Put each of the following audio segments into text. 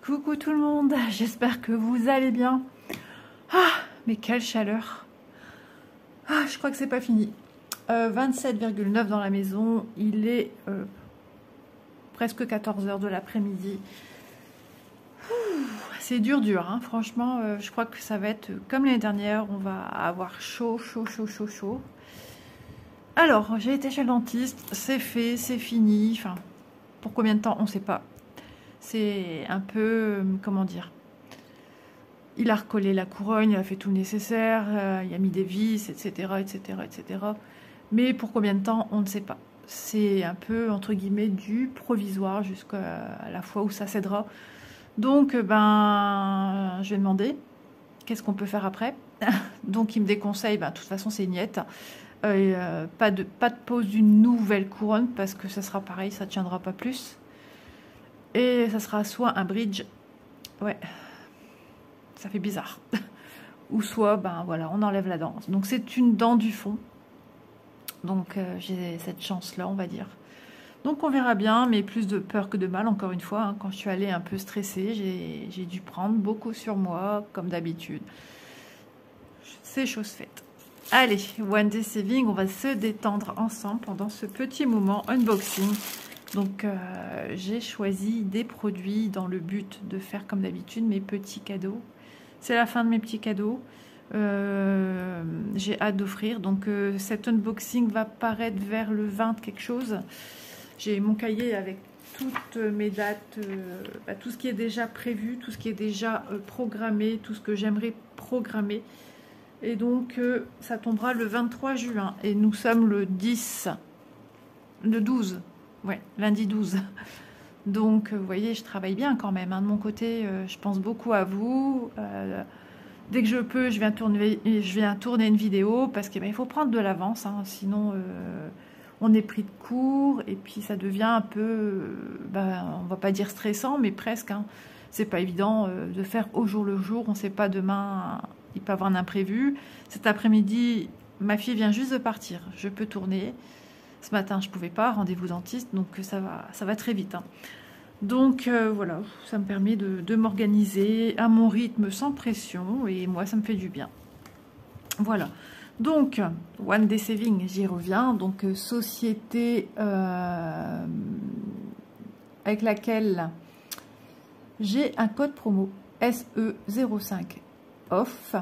Coucou tout le monde, j'espère que vous allez bien. Ah, mais quelle chaleur. Ah, je crois que c'est pas fini. 27,9 dans la maison, il est presque 14 h de l'après-midi. C'est dur, hein. Franchement, je crois que ça va être comme l'année dernière, on va avoir chaud. Alors, j'ai été chez le dentiste, c'est fait, c'est fini. Enfin, pour combien de temps, on ne sait pas. C'est un peu, comment dire, il a recollé la couronne, il a fait tout le nécessaire, il a mis des vis, etc. Mais pour combien de temps, on ne sait pas. C'est un peu, entre guillemets, du provisoire jusqu'à la fois où ça cédera. Donc, je vais demander qu'est-ce qu'on peut faire après. Donc, il me déconseille, de toute façon, c'est niette. Pas de pose d'une nouvelle couronne parce que ça sera pareil, ça ne tiendra pas plus. Et ça sera soit un bridge, ouais, ça fait bizarre, ou soit, voilà, on enlève la dent. Donc c'est une dent du fond, donc j'ai cette chance-là, on va dire. Donc on verra bien, mais plus de peur que de mal, encore une fois. Hein, quand je suis allée un peu stressée, j'ai dû prendre beaucoup sur moi, comme d'habitude. C'est chose faite. Allez, One Day Saving, on va se détendre ensemble pendant ce petit moment unboxing. Donc, j'ai choisi des produits dans le but de faire comme d'habitude mes petits cadeaux. C'est la fin de mes petits cadeaux. J'ai hâte d'offrir. Donc, cet unboxing va paraître vers le 20 quelque chose. J'ai mon cahier avec toutes mes dates, tout ce qui est déjà prévu, tout ce qui est déjà programmé, tout ce que j'aimerais programmer. Et donc, ça tombera le 23 juin. Et nous sommes le 12. Ouais, lundi 12. Donc, vous voyez, je travaille bien quand même. Hein. De mon côté, je pense beaucoup à vous. Dès que je peux, je viens tourner une vidéo parce qu'il faut prendre de l'avance. Hein, sinon, on est pris de court et puis ça devient un peu, on va pas dire stressant, mais presque. Hein. C'est pas évident de faire au jour le jour. On ne sait pas demain, il peut y avoir un imprévu. Cet après-midi, ma fille vient juste de partir. Je peux tourner. Ce matin, je ne pouvais pas, rendez-vous dentiste, donc ça va très vite. Hein. Donc voilà, ça me permet de m'organiser à mon rythme sans pression et moi, ça me fait du bien. Voilà. Donc, One Day Saving, j'y reviens. Donc, société avec laquelle j'ai un code promo SE05 off.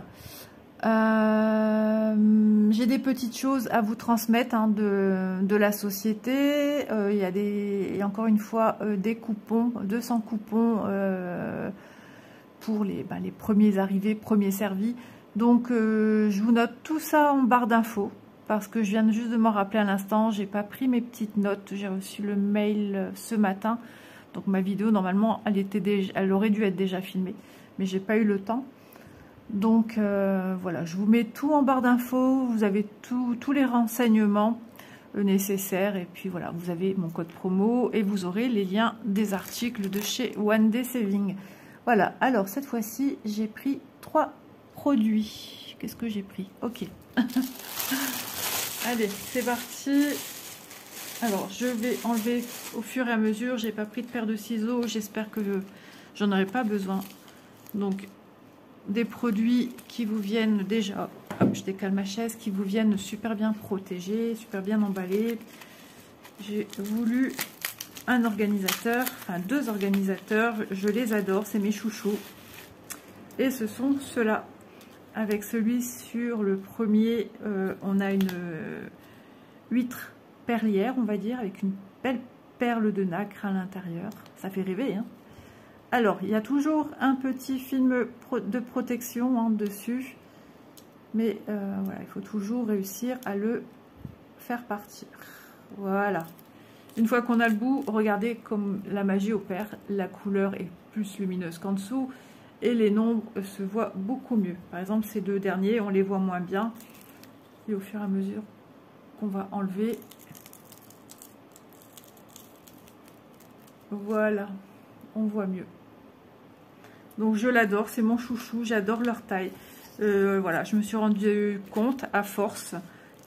J'ai des petites choses à vous transmettre hein, de la société. Il y a encore une fois des coupons, 200 coupons pour les premiers arrivés, premiers servis. Donc je vous note tout ça en barre d'infos parce que je viens juste de m'en rappeler à l'instant. J'ai pas pris mes petites notes. J'ai reçu le mail ce matin. Donc ma vidéo normalement elle aurait dû être déjà filmée, mais j'ai pas eu le temps. Donc voilà, je vous mets tout en barre d'infos, vous avez tous les renseignements nécessaires et puis voilà, vous avez mon code promo et vous aurez les liens des articles de chez One Day Saving. Voilà, alors cette fois-ci, j'ai pris 3 produits. Qu'est-ce que j'ai pris? Ok. Allez, c'est parti. Alors, je vais enlever au fur et à mesure. J'ai pas pris de paire de ciseaux, j'espère que j'en aurai pas besoin. Donc, des produits qui vous viennent déjà, hop, je décale ma chaise, qui vous viennent super bien protégés, super bien emballés. J'ai voulu un organisateur, enfin 2 organisateurs, je les adore, c'est mes chouchous. Et ce sont ceux-là. Avec celui sur le premier, on a une huître perlière, on va dire, avec une belle perle de nacre à l'intérieur. Ça fait rêver, hein. Alors, il y a toujours un petit film de protection hein, dessus. Mais voilà, il faut toujours réussir à le faire partir. Voilà. Une fois qu'on a le bout, regardez comme la magie opère. La couleur est plus lumineuse qu'en dessous. Et les nombres se voient beaucoup mieux. Par exemple, ces 2 derniers, on les voit moins bien. Et au fur et à mesure qu'on va enlever. Voilà, on voit mieux. Donc je l'adore, c'est mon chouchou, j'adore leur taille. Voilà, je me suis rendu compte à force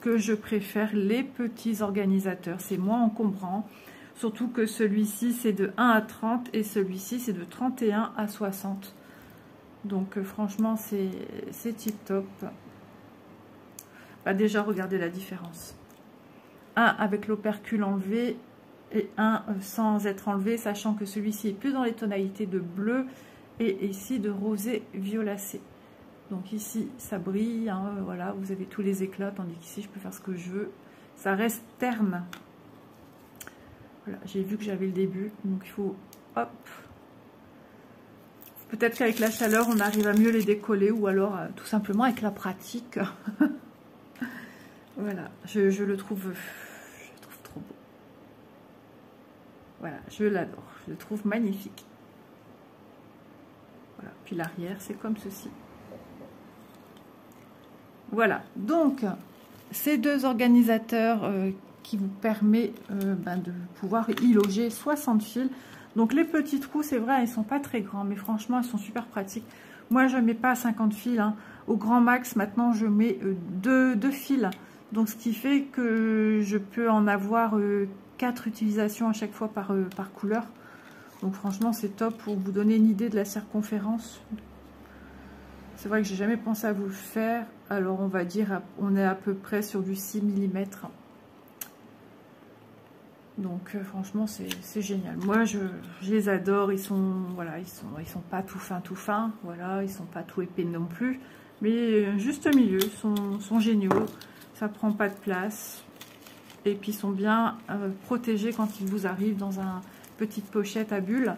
que je préfère les petits organisateurs. C'est moins encombrant. Surtout que celui-ci, c'est de 1 à 30 et celui-ci, c'est de 31 à 60. Donc, franchement, c'est tip top. Bah, déjà, regardez la différence. Un avec l'opercule enlevé et un sans être enlevé, sachant que celui-ci est plus dans les tonalités de bleu et ici de rosé violacé. Donc ici, ça brille, hein, voilà, vous avez tous les éclats, tandis qu'ici, je peux faire ce que je veux. Ça reste terne. Voilà, j'ai vu que j'avais le début, donc il faut, hop. Peut-être qu'avec la chaleur, on arrive à mieux les décoller, ou alors tout simplement avec la pratique. Voilà, je le trouve trop beau. Voilà, je l'adore, je le trouve magnifique. Voilà, puis l'arrière, c'est comme ceci. Voilà, donc ces deux organisateurs qui vous permet de pouvoir y loger 60 fils. Donc les petits trous, c'est vrai, ils sont pas très grands, mais franchement, ils sont super pratiques. Moi, je ne mets pas 50 fils. Hein. Au grand max, maintenant, je mets deux fils. Donc ce qui fait que je peux en avoir 4 utilisations à chaque fois par couleur. Donc franchement, c'est top pour vous donner une idée de la circonférence. C'est vrai que j'ai jamais pensé à vous le faire. Alors on va dire, on est à peu près sur du 6 mm. Donc franchement, c'est génial. Moi, je les adore. Ils sont, voilà, ils sont pas tout fins. Voilà, ils sont pas tout épais non plus. Mais juste au milieu, sont géniaux. Ça prend pas de place. Et puis ils sont bien protégés quand ils vous arrivent dans une petite pochette à bulles.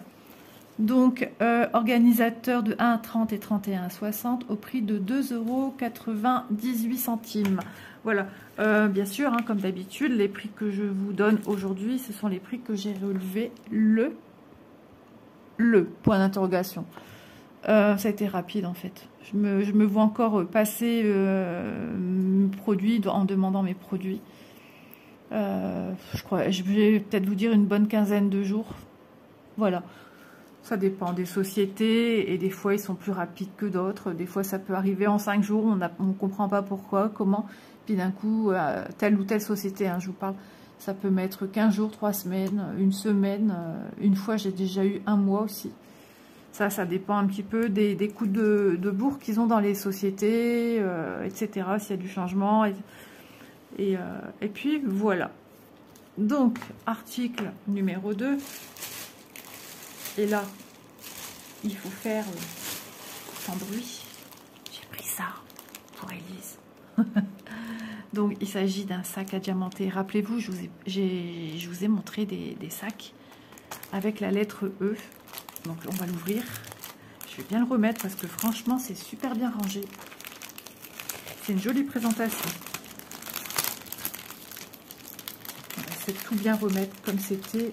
Donc, organisateur de 1 à 30 et 31 à 60 au prix de 2,98 €. Voilà, bien sûr, hein, comme d'habitude, les prix que je vous donne aujourd'hui, ce sont les prix que j'ai relevés le point d'interrogation. Ça a été rapide en fait. Je me vois encore passer mes produits en demandant mes produits. Je crois, je vais peut-être vous dire une bonne quinzaine de jours. Voilà. Ça dépend des sociétés et des fois ils sont plus rapides que d'autres. Des fois ça peut arriver en 5 jours, on ne comprend pas pourquoi, comment. Puis d'un coup, telle ou telle société, hein, je vous parle, ça peut mettre 15 jours, 3 semaines, une semaine. Une fois j'ai déjà eu 1 mois aussi. Ça dépend un petit peu des coups de bourre qu'ils ont dans les sociétés, etc. S'il y a du changement. Et puis voilà. Donc, article numéro 2. Et là, il faut faire sans bruit. J'ai pris ça pour Elise. Donc, il s'agit d'un sac à diamanter. Rappelez-vous, je vous ai montré des sacs avec la lettre E. Donc, on va l'ouvrir. Je vais bien le remettre parce que franchement, c'est super bien rangé. C'est une jolie présentation. On va essayer de tout bien remettre comme c'était.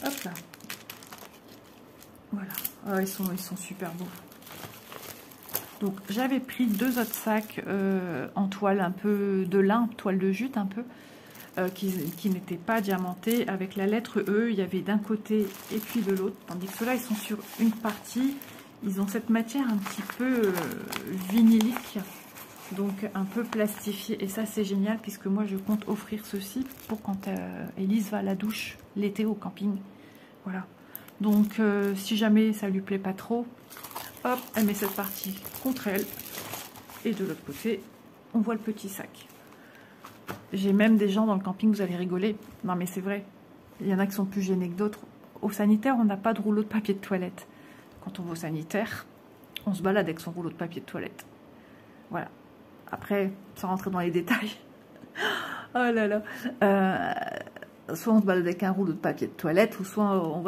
Hop là. Voilà. Ah, ils sont super beaux. Donc j'avais pris 2 autres sacs en toile un peu de lin, toile de jute un peu, qui n'étaient pas diamantés. Avec la lettre E, il y avait d'un côté et puis de l'autre. Tandis que ceux-là, ils sont sur une partie. Ils ont cette matière un petit peu vinylique, donc un peu plastifiée. Et ça, c'est génial puisque moi, je compte offrir ceci pour quand Elise va à la douche l'été au camping. Voilà. Donc, si jamais ça lui plaît pas trop, hop, elle met cette partie contre elle. Et de l'autre côté, on voit le petit sac. J'ai même des gens dans le camping, vous allez rigoler. Non, mais c'est vrai. Il y en a qui sont plus gênés que d'autres. Au sanitaire, on n'a pas de rouleau de papier de toilette. Quand on va au sanitaire, on se balade avec son rouleau de papier de toilette. Voilà. Après, sans rentrer dans les détails. Oh là là. Soit on se balade avec un rouleau de papier de toilette, ou soit on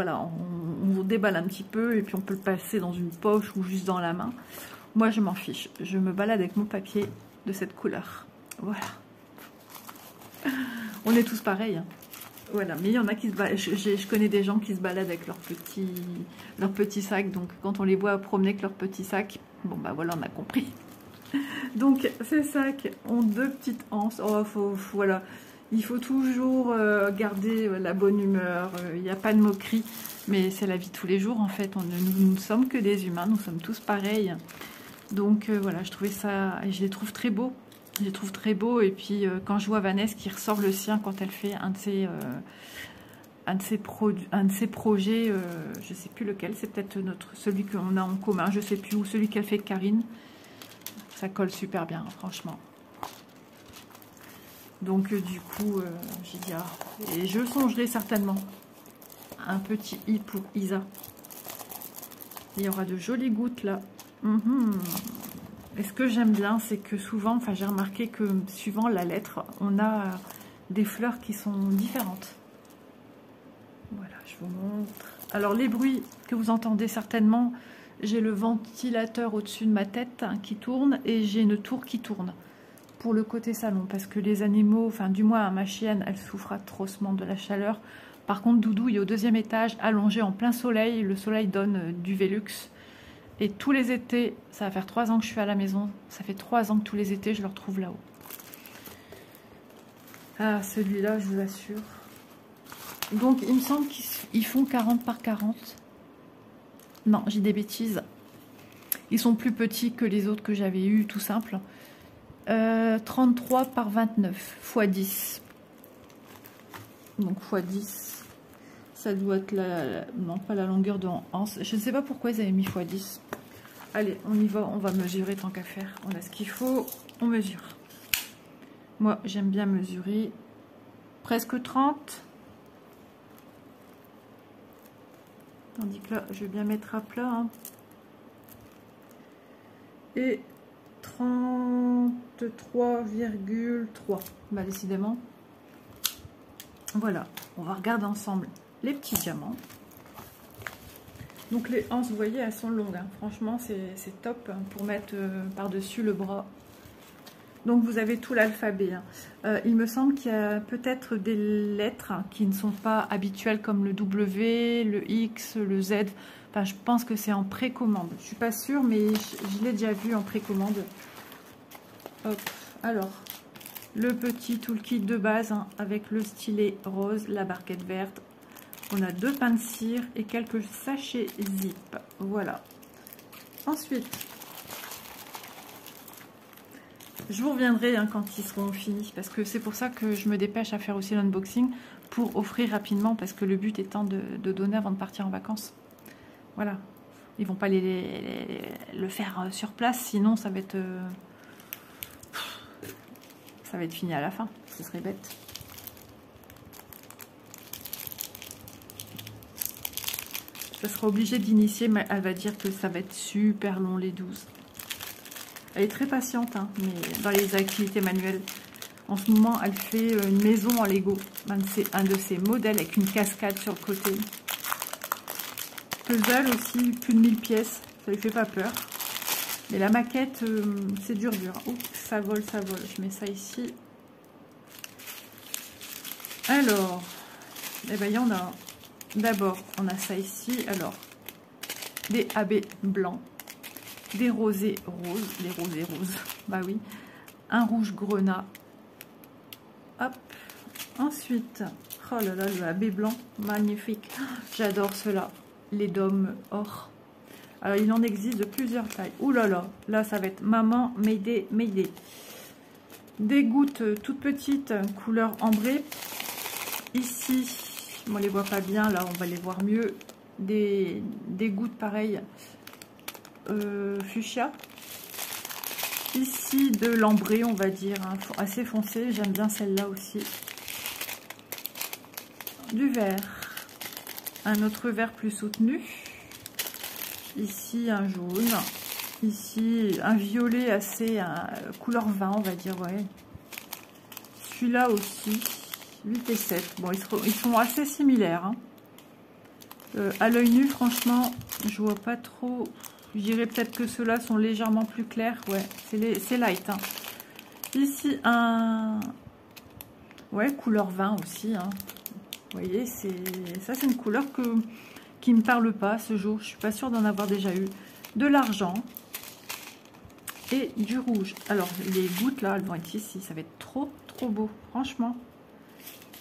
déballe un petit peu et puis on peut le passer dans une poche ou juste dans la main. Moi, je m'en fiche. Je me balade avec mon papier de cette couleur. Voilà. On est tous pareils. Hein. Voilà. Mais il y en a qui se baladent. Je connais des gens qui se baladent avec leur petit sac. Donc, quand on les voit promener avec leur petit sac, bon, bah voilà, on a compris. Donc, ces sacs ont 2 petites anses. Oh, voilà. Il faut toujours garder la bonne humeur, il n'y a pas de moquerie, mais c'est la vie de tous les jours en fait, nous ne sommes que des humains, nous sommes tous pareils. Donc voilà, je trouvais ça, et je les trouve très beaux. Je les trouve très beaux. Et puis, quand je vois Vanessa qui ressort le sien quand elle fait un de ses projets, je sais plus lequel, c'est peut-être celui qu'on a en commun, je sais plus, ou celui qu'elle fait avec Karine. Ça colle super bien, franchement. Donc, du coup, j'ai dit, ah, et je songerai certainement un petit i pour Isa. Il y aura de jolies gouttes là. Et ce que j'aime bien, c'est que souvent, enfin j'ai remarqué que suivant la lettre, on a des fleurs qui sont différentes. Voilà, je vous montre. Alors les bruits que vous entendez certainement, j'ai le ventilateur au-dessus de ma tête qui tourne et j'ai une tour qui tourne pour le côté salon parce que les animaux, enfin du moins ma chienne, elle souffre atrocement de la chaleur. Par contre, Doudou, il est au 2e étage, allongé en plein soleil. Le soleil donne du Velux. Et tous les étés, ça va faire 3 ans que je suis à la maison. Ça fait 3 ans que tous les étés, je le retrouve là-haut. Ah, celui-là, je vous assure. Donc, il me semble qu'ils font 40 par 40. Non, j'ai des bêtises. Ils sont plus petits que les autres que j'avais eus, tout simple. 33 par 29, x 10. Donc, x 10. Ça doit être non, pas la longueur de hanse. Je ne sais pas pourquoi ils avaient mis x 10. Allez, on y va, on va mesurer tant qu'à faire. On a ce qu'il faut, on mesure. Moi, j'aime bien mesurer. Presque 30. Tandis que là, je vais bien mettre à plat. Hein. Et 33,3. Bah, décidément. Voilà, on va regarder ensemble les petits diamants. Donc les anses, vous voyez, elles sont longues. Hein. Franchement, c'est top pour mettre par-dessus le bras. Donc vous avez tout l'alphabet. Hein. Il me semble qu'il y a peut-être des lettres qui ne sont pas habituelles comme le W, le X, le Z. Enfin, je pense que c'est en précommande. Je suis pas sûre, mais je l'ai déjà vu en précommande. Hop, alors, le petit toolkit de base hein, avec le stylet rose, la barquette verte. On a 2 pains de cire et quelques sachets zip. Voilà. Ensuite, je vous reviendrai hein, quand ils seront finis. Parce que c'est pour ça que je me dépêche à faire aussi l'unboxing. Pour offrir rapidement. Parce que le but étant de donner avant de partir en vacances. Voilà. Ils vont pas le faire sur place. Sinon, ça va être fini à la fin. Ce serait bête. Je serai obligée d'initier, mais elle va dire que ça va être super long les 12. Elle est très patiente, hein, mais dans les activités manuelles. En ce moment, elle fait une maison en Lego. C'est un de ses modèles avec une cascade sur le côté. Puzzle aussi, plus de 1000 pièces. Ça lui fait pas peur. Mais la maquette, c'est dur. Oups, ça vole, ça vole. Je mets ça ici. Alors, eh ben, il y en a. D'abord, on a ça ici. Alors, des AB blancs, des rosés roses, des rosés roses, bah oui, un rouge grenat. Hop. Ensuite, oh là là, le AB blanc, magnifique. J'adore cela. Les dômes or. Alors, il en existe de plusieurs tailles. Ouh là là, là, ça va être maman, m'aider, m'aider. Des gouttes toutes petites, couleur ambrée. Ici, on ne les voit pas bien, là, on va les voir mieux. Des gouttes pareilles, fuchsia. Ici, de l'ambré, on va dire, hein, assez foncé. J'aime bien celle-là aussi. Du vert. Un autre vert plus soutenu. Ici, un jaune. Ici, un violet assez couleur vin, on va dire, ouais. Celui-là aussi, 8 et 7. Bon, ils sont assez similaires. Hein. À l'œil nu, franchement, je vois pas trop. Je dirais peut-être que ceux-là sont légèrement plus clairs. Ouais, c'est light. Hein. Ici, un... Ouais, couleur vin aussi. Hein. Vous voyez, ça, c'est une couleur qui me parle pas ce jour. Je suis pas sûre d'en avoir déjà eu. De l'argent. Et du rouge. Alors, les gouttes, là, elles vont être ici. Ça va être trop, trop beau. Franchement.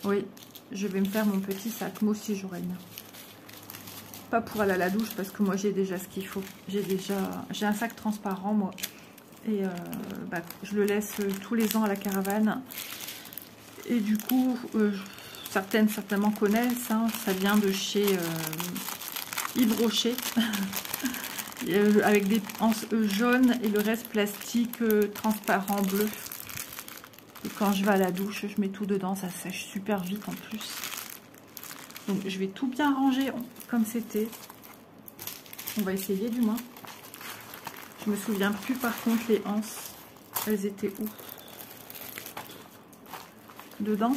Oui, je vais me faire mon petit sac. Moi aussi, j'aurai une. Pas pour aller à la douche, parce que moi, j'ai déjà ce qu'il faut. J'ai un sac transparent, moi. Et bah, je le laisse tous les ans à la caravane. Et du coup, certaines certainement connaissent, hein, ça vient de chez Yves Rocher. Avec des anses jaunes et le reste plastique transparent bleu. Et quand je vais à la douche, je mets tout dedans, ça sèche super vite en plus. Donc je vais tout bien ranger comme c'était. On va essayer du moins. Je me souviens plus par contre les anses. Elles étaient où? Dedans?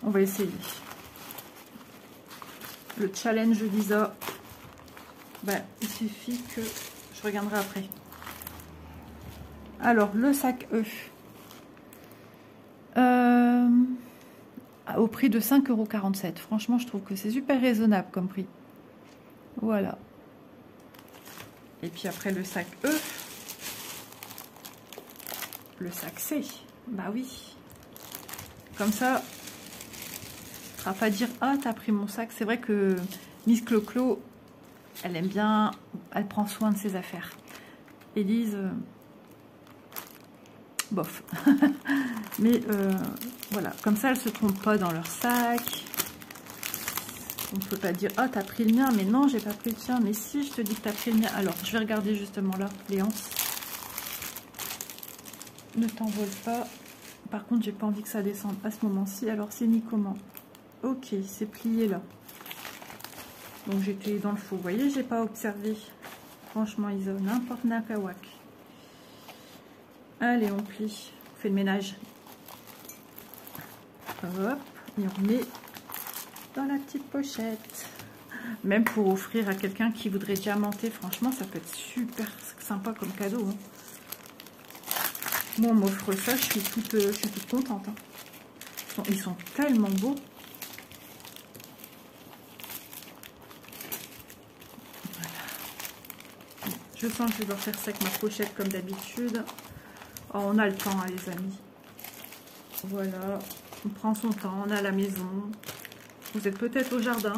On va essayer. Le challenge Lisa. Ben, il suffit que je regarderai après. Alors, le sac E. Au prix de 5,47 €. Franchement, je trouve que c'est super raisonnable comme prix. Voilà. Et puis après, le sac E. Le sac C. Bah oui. Comme ça, tu ne vas pas dire « Ah, t'as pris mon sac ». C'est vrai que Miss Clo-Clo, elle aime bien, elle prend soin de ses affaires. Élise, bof. Mais voilà, comme ça, elles ne se trompent pas dans leur sac. On ne peut pas dire, ah, t'as pris le mien, mais non, j'ai pas pris le tien. Mais si, je te dis que t'as pris le mien. Alors, je vais regarder justement là, les anses. Ne t'envole pas. Par contre, j'ai pas envie que ça descende à ce moment-ci. Alors, c'est mis comment? Ok, c'est plié là. Donc, j'étais dans le faux. Vous voyez, j'ai pas observé. Franchement, ils ont n'importe nakawak. Allez, on plie. On fait le ménage. Hop, et on met dans la petite pochette. Même pour offrir à quelqu'un qui voudrait diamanter, franchement, ça peut être super sympa comme cadeau. Hein. Moi, on m'offre ça, je suis toute contente. Hein. Ils sont tellement beaux. Voilà. Je sens que je dois faire sec ma pochette comme d'habitude. Oh, on a le temps, hein, les amis. Voilà. On prend son temps, on est à la maison. Vous êtes peut-être au jardin,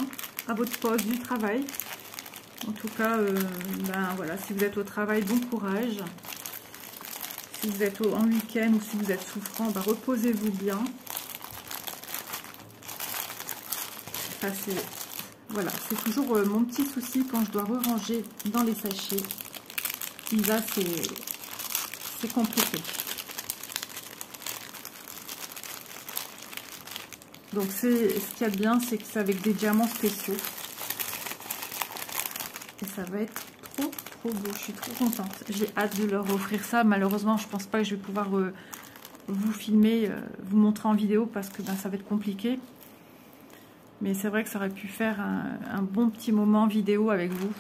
à votre poste du travail. En tout cas, ben voilà, si vous êtes au travail, bon courage. Si vous êtes en week-end ou si vous êtes souffrant, ben reposez-vous bien. Ça, voilà, c'est toujours mon petit souci quand je dois ranger dans les sachets. Lisa, c'est compliqué. Donc ce qu'il y a de bien, c'est que c'est avec des diamants spéciaux. Et ça va être trop beau, je suis trop contente. J'ai hâte de leur offrir ça. Malheureusement, je pense pas que je vais pouvoir vous filmer, vous montrer en vidéo parce que ben, ça va être compliqué. Mais c'est vrai que ça aurait pu faire un bon petit moment vidéo avec vous.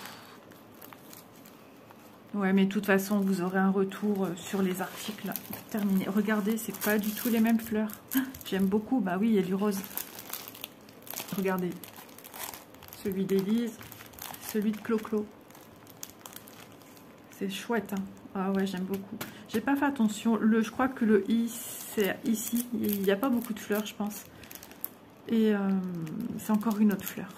Ouais, mais de toute façon, vous aurez un retour sur les articles terminés. Regardez, c'est pas du tout les mêmes fleurs. J'aime beaucoup. Bah oui, il y a du rose. Regardez. Celui d'Élise, celui de Clo-Clo. C'est chouette. Hein. Ah ouais, j'aime beaucoup. J'ai pas fait attention. Je crois que le i, c'est ici. Il n'y a pas beaucoup de fleurs, je pense. Et c'est encore une autre fleur.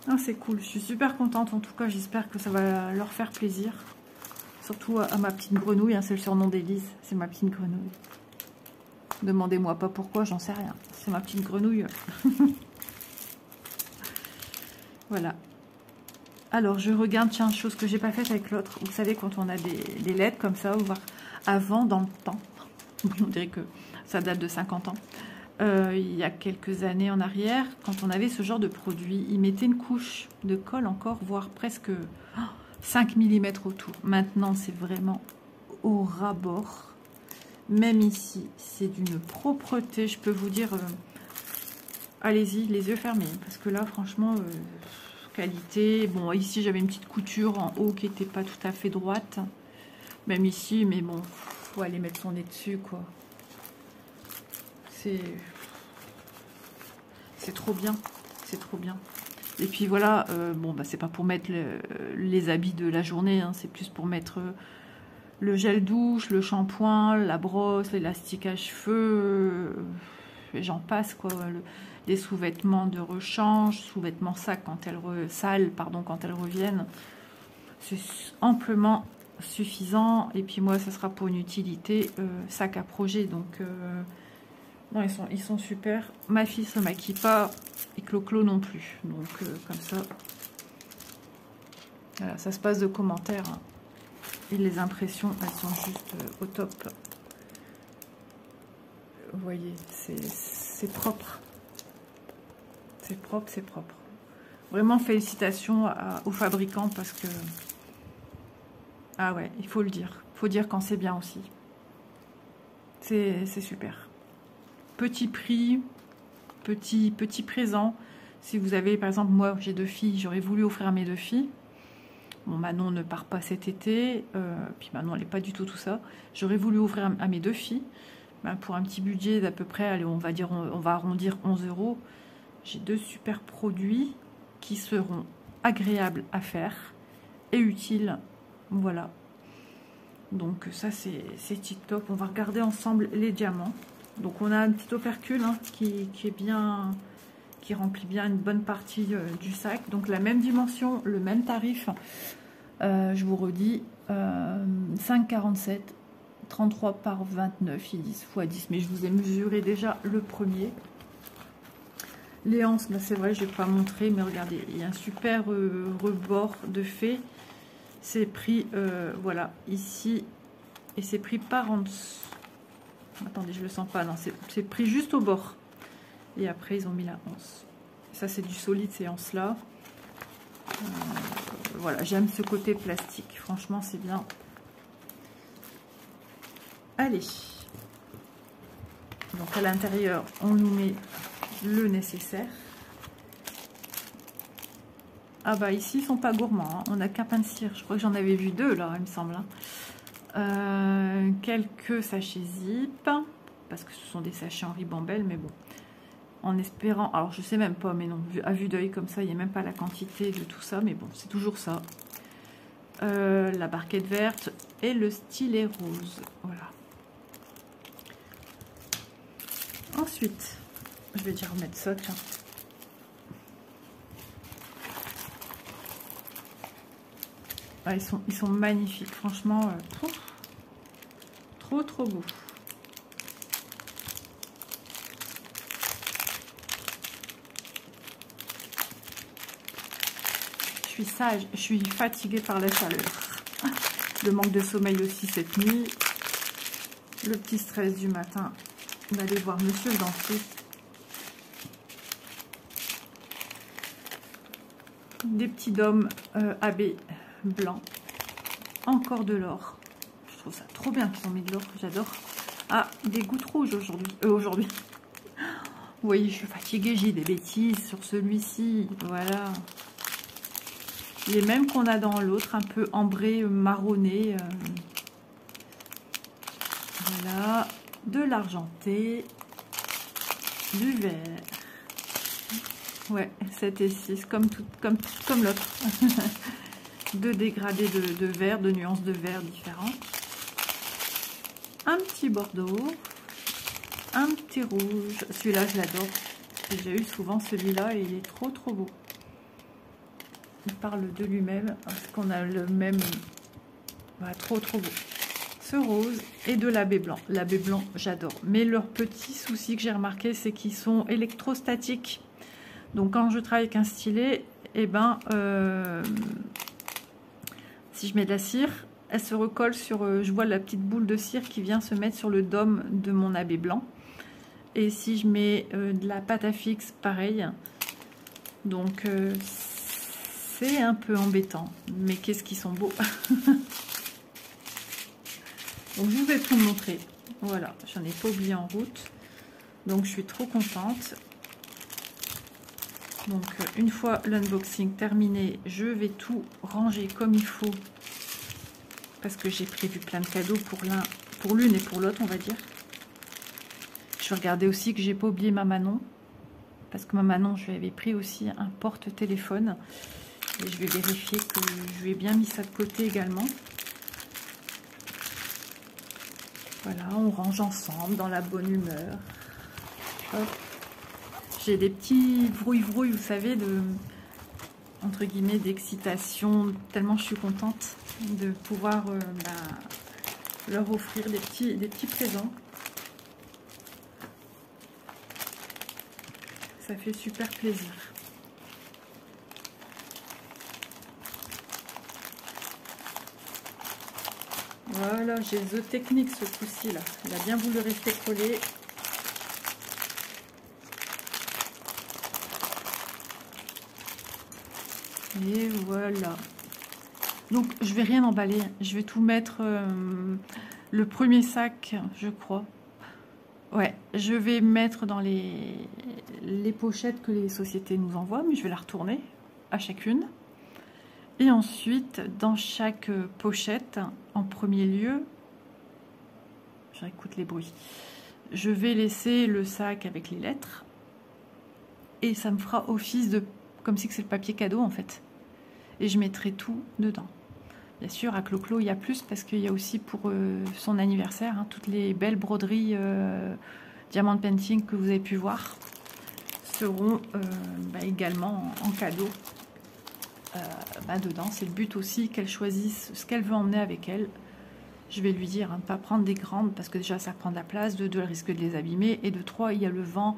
Ah, c'est cool, je suis super contente en tout cas, j'espère que ça va leur faire plaisir. Surtout à ma petite grenouille, hein, c'est le surnom d'Élise, c'est ma petite grenouille. Demandez-moi pas pourquoi, j'en sais rien. C'est ma petite grenouille. Voilà. Alors je regarde, tiens, chose que j'ai pas faite avec l'autre. Vous savez, quand on a des lettres comme ça, voire avant dans le temps, on dirait que ça date de 50 ans. Il y a quelques années en arrière, quand on avait ce genre de produit, ils mettaient une couche de colle encore, voire presque 5 mm autour. Maintenant, c'est vraiment au ras-bord. Même ici, c'est d'une propreté, je peux vous dire, allez-y, les yeux fermés, parce que là, franchement, qualité. Bon, ici, j'avais une petite couture en haut qui n'était pas tout à fait droite, même ici, mais bon, faut aller mettre son nez dessus, quoi. C'est trop bien, c'est trop bien. Et puis voilà, bon bah c'est pas pour mettre les habits de la journée, hein, c'est plus pour mettre le gel douche, le shampoing, la brosse, l'élastique à cheveux, j'en passe quoi. Les sous-vêtements de rechange, sous-vêtements sales quand elles reviennent. c'est amplement suffisant. Et puis moi, ça sera pour une utilité sac à projet. Donc, non, ils sont super. Ma fille se maquille pas et Clo-Clo non plus. Donc, comme ça, voilà, ça se passe de commentaires. Hein. Et les impressions, elles sont juste au top. Vous voyez, c'est propre. C'est propre, c'est propre. Vraiment, félicitations aux fabricants parce que... Ah ouais, il faut le dire. Il faut dire quand c'est bien aussi. C'est super. Petit prix, petit présent. Si vous avez, par exemple, moi, j'ai 2 filles, j'aurais voulu offrir à mes 2 filles. Bon, Manon ne part pas cet été. Puis Manon, elle n'est pas du tout ça. J'aurais voulu offrir à mes 2 filles. Ben, pour un petit budget d'à peu près, allez, on va arrondir 11 €. J'ai 2 super produits qui seront agréables à faire et utiles. Voilà. Donc ça, c'est tip-top. On va regarder ensemble les diamants. Donc on a un petit opercule hein, qui est bien, qui remplit bien une bonne partie du sac. Donc la même dimension, le même tarif. Je vous redis, 5,47, 33 par 29, ils disent x 10. Mais je vous ai mesuré déjà le premier. Les anses, ben c'est vrai, je ne vais pas montrer, mais regardez, il y a un super rebord de fée. C'est pris, voilà, ici, et c'est pris par en dessous. Attendez, je le sens pas, non, c'est pris juste au bord. Et après, ils ont mis la anse. Ça, c'est du solide, ces anses-là. Voilà, j'aime ce côté plastique. Franchement, c'est bien. Allez. Donc, à l'intérieur, on nous met le nécessaire. Ah bah ici ils sont pas gourmands hein. On a qu'un pain de cire, je crois que j'en avais vu 2 là il me semble hein. Quelques sachets zip parce que ce sont des sachets en ribambelle, mais bon, en espérant, alors je sais même pas, mais non, à vue d'œil comme ça il n'y a même pas la quantité de tout ça, mais bon c'est toujours ça. La barquette verte et le stylet rose, voilà. Ensuite je vais déjà remettre ça, tiens. Ah, ils sont magnifiques, franchement, trop beau. Je suis sage, je suis fatiguée par la chaleur. Le manque de sommeil aussi cette nuit. Le petit stress du matin d'aller voir monsieur le dentiste. Des petits dômes AB blancs. Encore de l'or. Je trouve ça trop bien qu'ils ont mis de l'or, j'adore. Ah, des gouttes rouges aujourd'hui. Vous voyez, je suis fatiguée, j'ai des bêtises sur celui-ci. Voilà. Les mêmes qu'on a dans l'autre, un peu ambré, marronné. Voilà. De l'argenté. Du vert. Ouais, 7 et 6, comme l'autre. 2 dégradés de vert, de nuances de vert différentes. Un petit bordeaux. Un petit rouge. Celui-là, je l'adore. J'ai eu souvent celui-là et il est trop beau. Il parle de lui-même parce qu'on a le même. Voilà, trop beau. Ce rose et de l'abbé blanc. L'abbé blanc, j'adore. Mais leur petit souci que j'ai remarqué, c'est qu'ils sont électrostatiques. Donc quand je travaille avec un stylet, eh ben, si je mets de la cire, elle se recolle sur, je vois la petite boule de cire qui vient se mettre sur le dôme de mon abbé blanc. Et si je mets de la pâte à fixe, pareil. Donc c'est un peu embêtant, mais qu'est-ce qu'ils sont beaux. Donc je vous vais tout montrer. Voilà, j'en ai pas oublié en route. Donc je suis trop contente. Donc une fois l'unboxing terminé, je vais tout ranger comme il faut. Parce que j'ai prévu plein de cadeaux pour l'une et pour l'autre, on va dire. Je vais regarder aussi que j'ai pas oublié ma Manon. Parce que ma Manon, je lui avais pris aussi un porte-téléphone. Et je vais vérifier que je lui ai bien mis ça de côté également. Voilà, on range ensemble dans la bonne humeur. Hop. J'ai des petits brouille-brouille, vous savez, entre guillemets, d'excitation, tellement je suis contente de pouvoir leur offrir des petits présents. Ça fait super plaisir. Voilà, j'ai The Technique ce coup-ci là. Il a bien voulu rester collé. Et voilà. Donc je vais rien emballer. Je vais tout mettre le premier sac, je crois. Ouais, je vais mettre dans les pochettes que les sociétés nous envoient, mais je vais la retourner à chacune. Et ensuite, dans chaque pochette, en premier lieu, j'écoute les bruits, je vais laisser le sac avec les lettres. Et ça me fera office de, comme si c'est le papier cadeau en fait. Et je mettrai tout dedans. Bien sûr, à Clo-Clo, il y a plus parce qu'il y a aussi pour son anniversaire, hein, toutes les belles broderies diamant painting que vous avez pu voir seront également en cadeau dedans. C'est le but aussi qu'elle choisisse ce qu'elle veut emmener avec elle. Je vais lui dire, hein, pas prendre des grandes parce que déjà ça prend de la place, de 2, elle risque de les abîmer, et de 3, il y a le vent,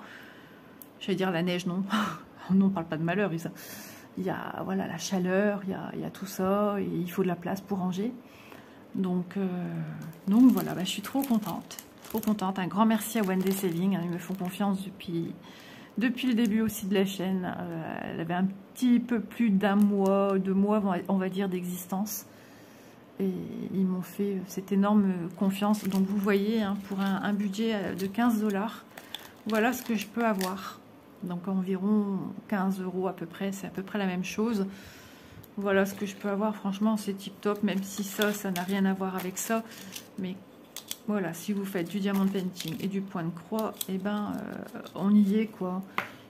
j'allais dire la neige, non. Non, on parle pas de malheur, il y a voilà, la chaleur, il y a tout ça, et il faut de la place pour ranger. Donc voilà, je suis trop contente. Trop contente. Un grand merci à Wendy Saving. Hein, ils me font confiance depuis le début aussi de la chaîne. Elle avait un petit peu plus d'un mois, 2 mois, on va dire, d'existence. Et ils m'ont fait cette énorme confiance. Donc vous voyez, hein, pour un budget de 15 $, voilà ce que je peux avoir. Donc environ 15 € à peu près, c'est à peu près la même chose. Voilà ce que je peux avoir, franchement c'est tip top, même si ça n'a rien à voir avec ça. Mais voilà, si vous faites du diamant painting et du point de croix, et on y est quoi.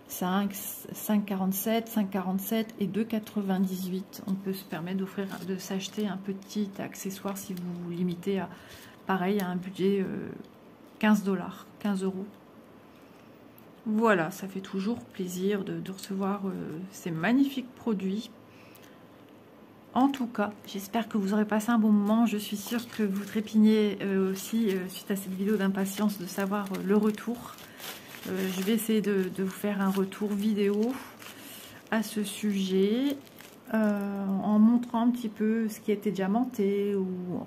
5,47, 5,47 et 2,98. On peut se permettre de s'acheter un petit accessoire si vous vous limitez à, pareil, à un budget 15 $, 15 €. Voilà, ça fait toujours plaisir de recevoir ces magnifiques produits. En tout cas, j'espère que vous aurez passé un bon moment. Je suis sûre que vous trépignez aussi suite à cette vidéo d'impatience de savoir le retour. Je vais essayer de vous faire un retour vidéo à ce sujet en montrant un petit peu ce qui était diamanté ou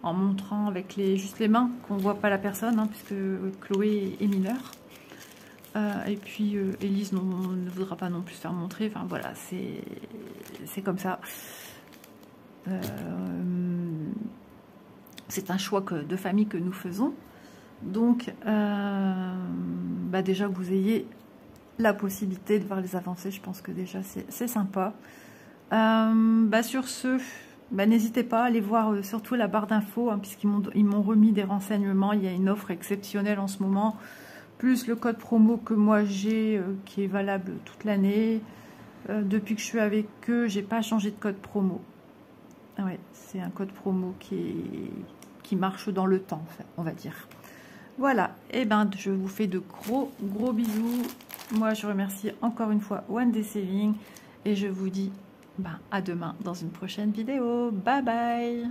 en montrant avec juste les mains qu'on ne voit pas la personne, hein, puisque Chloé est mineure. Et puis Elise ne voudra pas non plus faire montrer. Enfin voilà, c'est comme ça. C'est un choix de famille que nous faisons. Donc déjà que vous ayez la possibilité de voir les avancées, je pense que déjà c'est sympa. Sur ce, n'hésitez pas à aller voir surtout la barre d'infos, hein, puisqu'ils m'ont remis des renseignements. Il y a une offre exceptionnelle en ce moment, plus le code promo que moi j'ai qui est valable toute l'année. Depuis que je suis avec eux, j'ai pas changé de code promo. Ah ouais, c'est un code promo qui marche dans le temps, on va dire. Voilà, et je vous fais de gros bisous. Moi, je remercie encore une fois Wendy Saving et je vous dis à demain dans une prochaine vidéo. Bye bye.